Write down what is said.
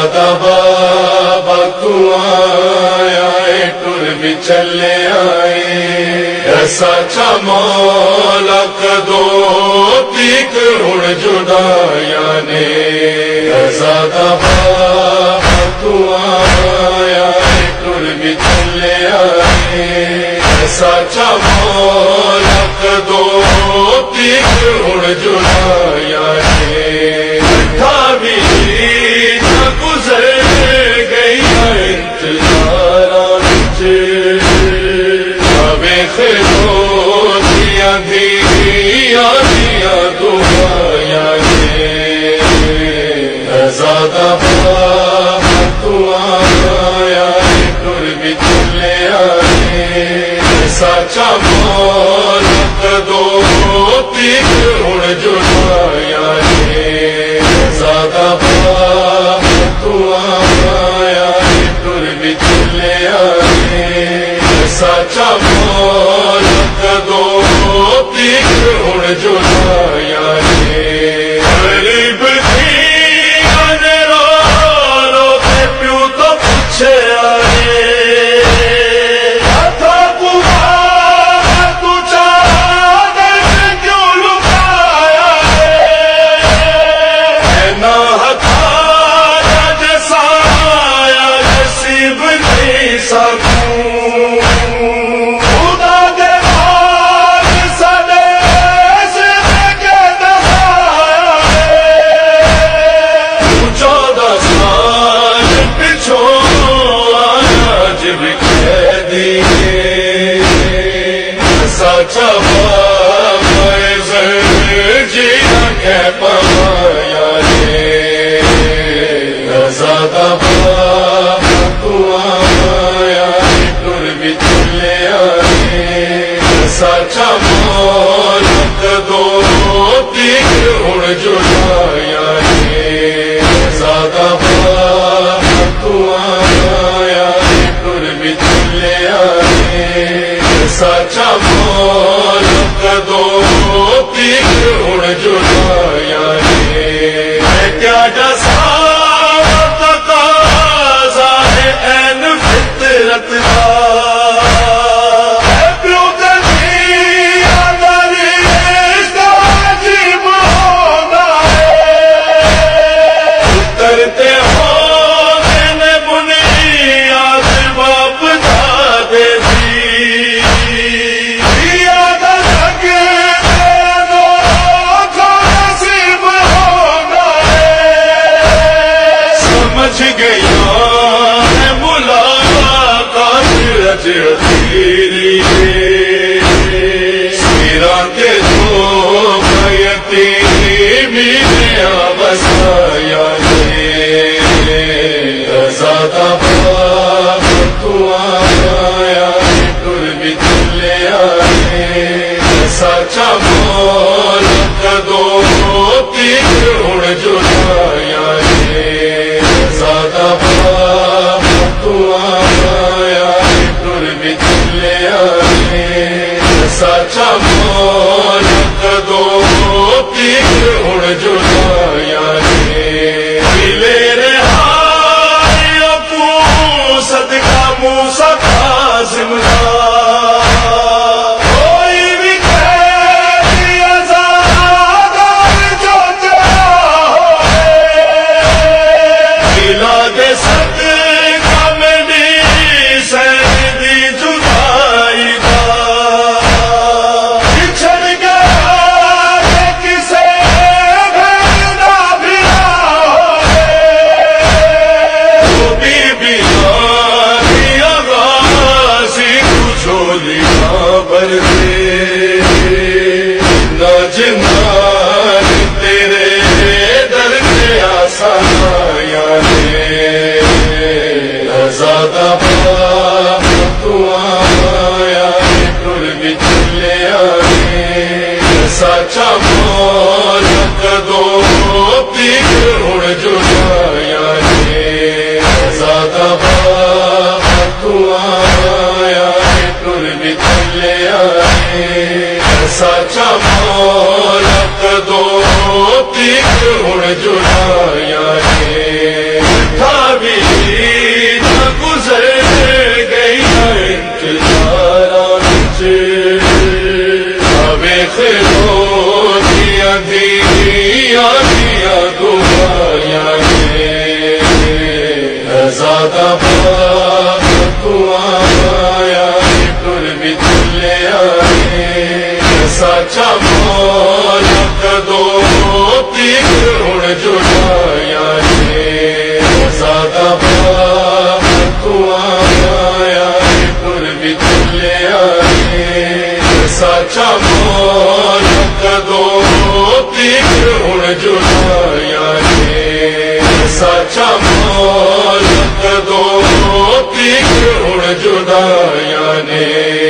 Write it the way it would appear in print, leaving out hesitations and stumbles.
زادہ بابا تو آیا ٹر بھی چلے آئے ایسا چھا مولا کدو تیک ہن جدایا نے زادہ بابا تو آیا ٹر بھی چلے آئے ایسا چھا مولا کدو تیک ہن جدایا نے بھی نہ گزر گئی انتظار دیا دیا دیا دعایا زادہ بابا تو آیا ٹر بھی چلے آئے سچا مولک دو تیک ہن جڑایا زادہ بابا تو آیا ٹر بھی چلے آئے سچا مولک دو تیک ہن جڑایا غریب تھی رو رو کے پیو تو پوچھے آئے سچا بابا جینا کے پایا زادہ بابا تو آیا ٹر بھی چلے آئے سچا مولک دو تیک ہن جڑایا زادہ بابا تو آیا ٹر بھی چلے آئے سچا مولک دو تیک ہن جڑایا کیا ڈسا تقاضا ہے این فطرت کا سیرا کے دو یتیمی نے بسایا زادہ بابا تو آیا ٹر بھی چلے آئے سچا مولک دو تیک ہن جڑایا زادہ بابا تو آیا ٹر بھی چلے آئے سچا مولک دو تیک ہن جڑایا ملے رہائی اپو صدقہ موسیٰ کاظم کا سچا مولا کدوں تیکر ہن جڑایا نے سادہ باپ تو آیا پور بھی چلیا نے سچا مولا کدوں تیکر ہن جڑایا نے سچا مولا کدوں تیکر ہن جڑایا نے